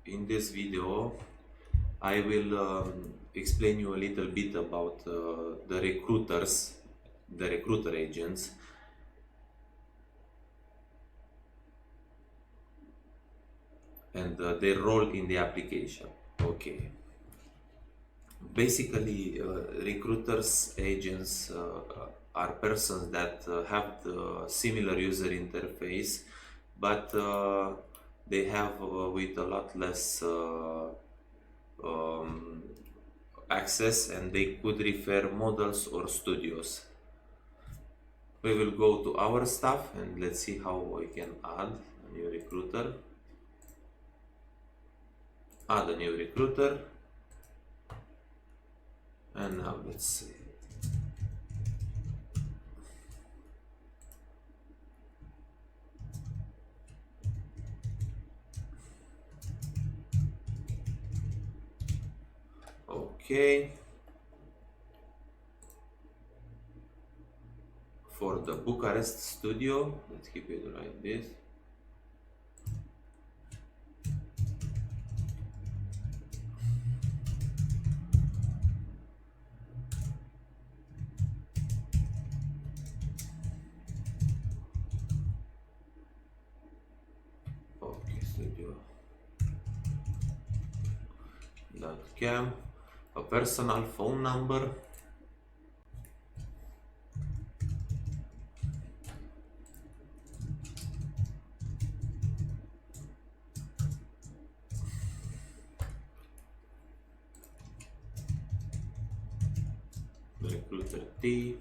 in this video I will explain you a little bit about the recruiter agents, and their role in the application. Okay. Basically, recruiters agents are persons that have the similar user interface, but they have with a lot less access, and they could refer models or studios. We will go to our stuff and let's see how we can add a new recruiter. Add a new recruiter, and now let's see. Okay. For the Bucharest studio, let's keep it like this. Okay, studio.cam, a personal phone number. Recruiter T.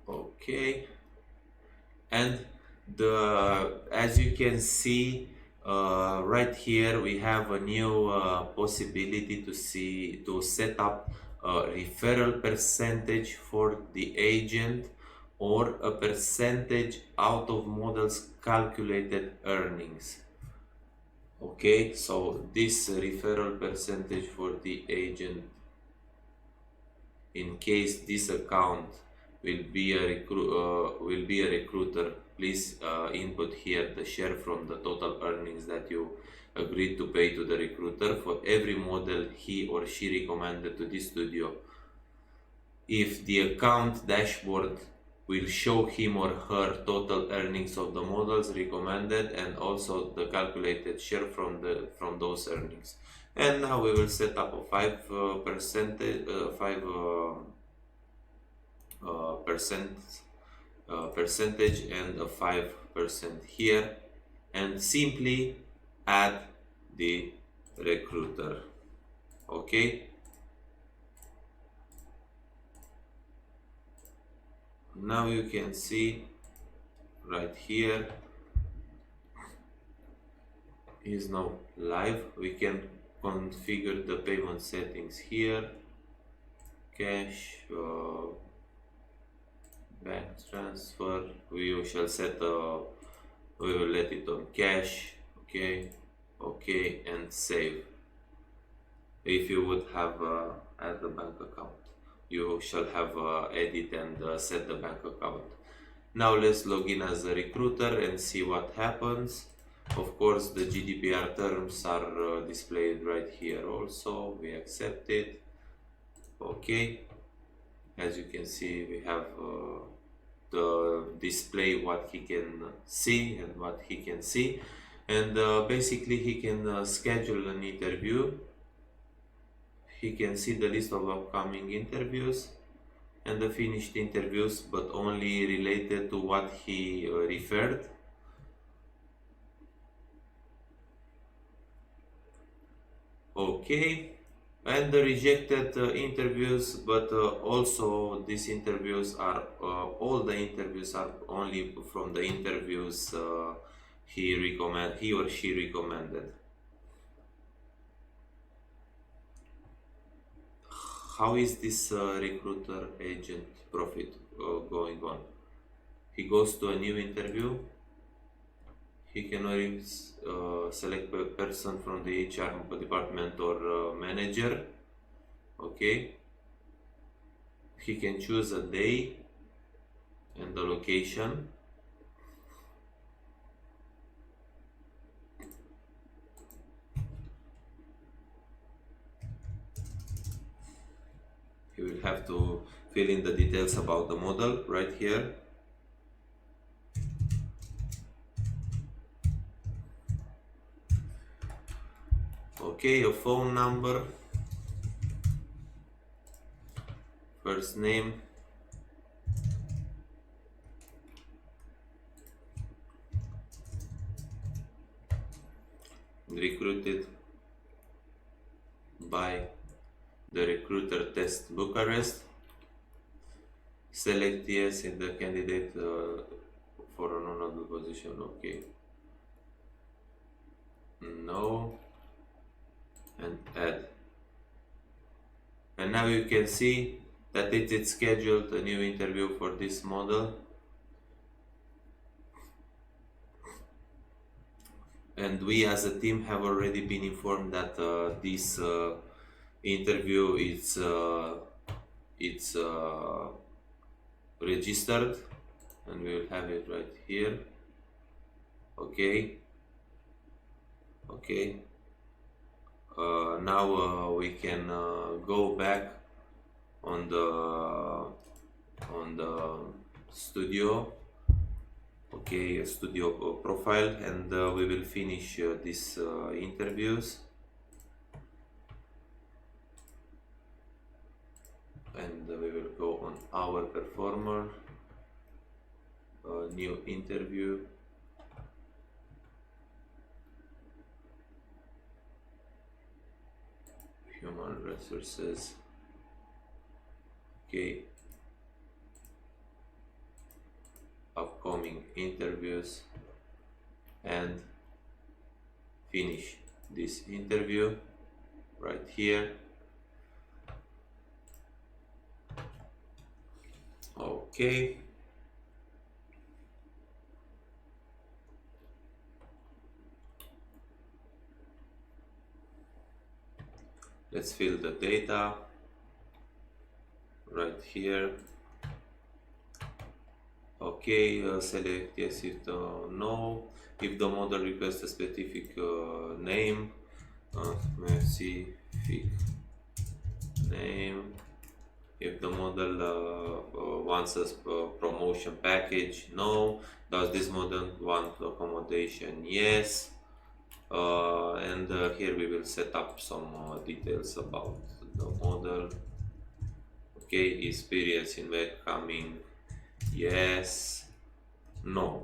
Okay, and as you can see right here, we have a new possibility to set up a referral percentage for the agent, or a percentage out of models calculated earnings. Okay, so this referral percentage for the agent, in case this account will be a recruiter, please input here the share from the total earnings that you agreed to pay to the recruiter for every model he or she recommended to this studio. If the account dashboard will show him or her total earnings of the models recommended, and also the calculated share from those earnings. And now we will set up a 5% percentage and a 5% here, and simply add the recruiter. Okay, now you can see right here is now live. We can configure the payment settings here, cash, bank transfer. We shall set we will let it on cash. Okay, and save. If you would have add the bank account, you shall have edit and set the bank account. Now let's log in as a recruiter and see what happens. Of course, the GDPR terms are displayed right here also. We accept it. Okay, as you can see, we have the display what he can see and what he can see, and basically he can schedule an interview. He can see the list of upcoming interviews and the finished interviews, but only related to what he referred. Okay, and the rejected interviews, but also these interviews are all the interviews are only from the interviews he or she recommended. How is this recruiter agent profit going on? He goes to a new interview. He can only select a person from the HR department or manager. Okay. He can choose a day. and the location. You will have to fill in the details about the model right here. Okay, your phone number, first name, recruited by the recruiter test Bucharest. Select yes in the candidate for an honorable position. Okay. No. And add. And now you can see that it is scheduled a new interview for this model. And we as a team have already been informed that this interview is registered, and we will have it right here. Okay. Now we can go back on the studio. Okay, studio profile, and we will finish these interviews. And we will go on our performer, new interview. Human resources. Okay. Upcoming interviews, and finish this interview right here. Okay. Let's fill the data right here. Okay, select yes if no. If the model requests a specific name, specific name. If the model wants a promotion package, no. Does this model want accommodation? Yes. And here we will set up some details about the model. Okay, experience in welcoming, yes, no,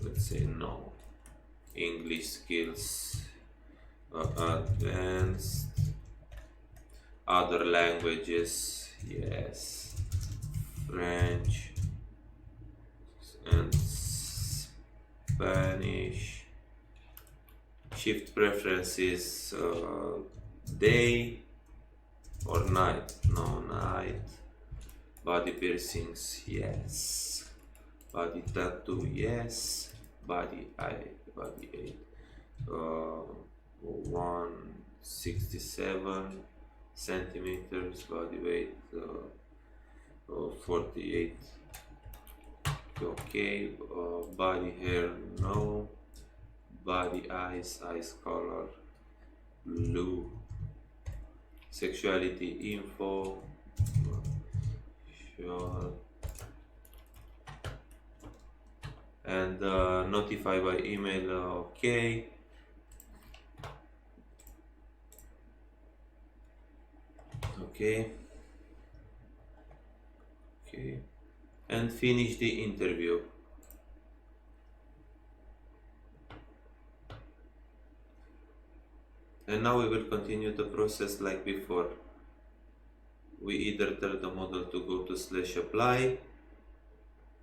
let's say no. English skills, advanced. Other languages, yes. French and Spanish. Shift preferences, day or night? No, night. Body piercings, yes. Body tattoo, yes. Body 8. 167 centimeters. Body weight 48. Okay. Body hair, no. Body eyes color blue. Sexuality info, sure. And notify by email, okay. Okay, and finish the interview. And now we will continue the process like before. We either tell the model to go to /apply,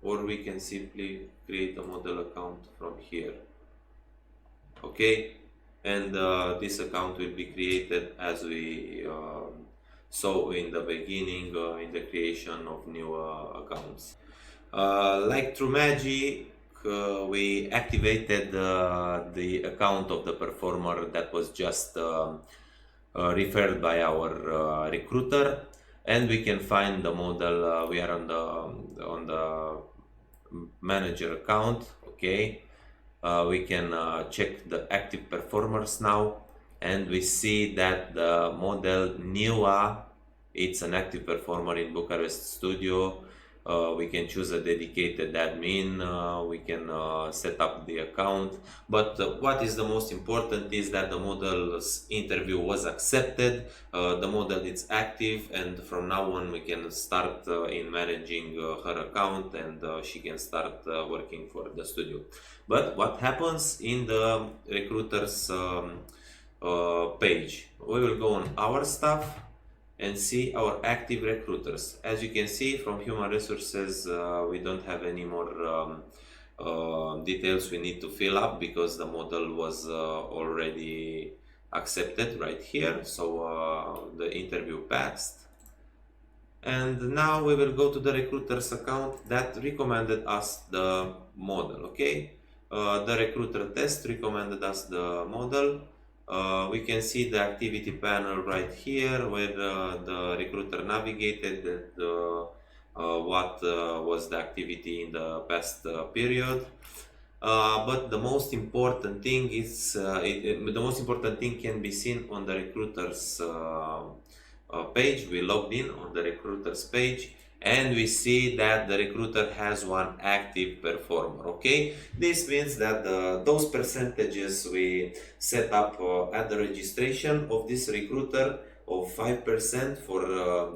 or we can simply create a model account from here. Okay, and this account will be created as we saw in the beginning in the creation of new accounts. Like through magic, we activated the account of the performer that was just referred by our recruiter, and we can find the model. We are on the manager account. Okay, we can check the active performers now, and we see that the model NIWA, it's an active performer in Bucharest Studio. We can choose a dedicated admin, we can set up the account, but what is the most important is that the model's interview was accepted, the model is active, and from now on we can start in managing her account, and she can start working for the studio. But what happens in the recruiters page? We will go on our stuff and see our active recruiters. As you can see from human resources, we don't have any more details we need to fill up because the model was already accepted right here. So the interview passed. And now we will go to the recruiter's account that recommended us the model. Okay, the recruiter test recommended us the model. We can see the activity panel right here where the recruiter navigated what was the activity in the past period. But the most important thing is the most important thing can be seen on the recruiter's page. We logged in on the recruiter's page, and we see that the recruiter has one active performer. Okay, this means that those percentages we set up at the registration of this recruiter of 5% for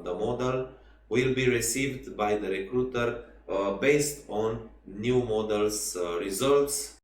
the model will be received by the recruiter based on new model's results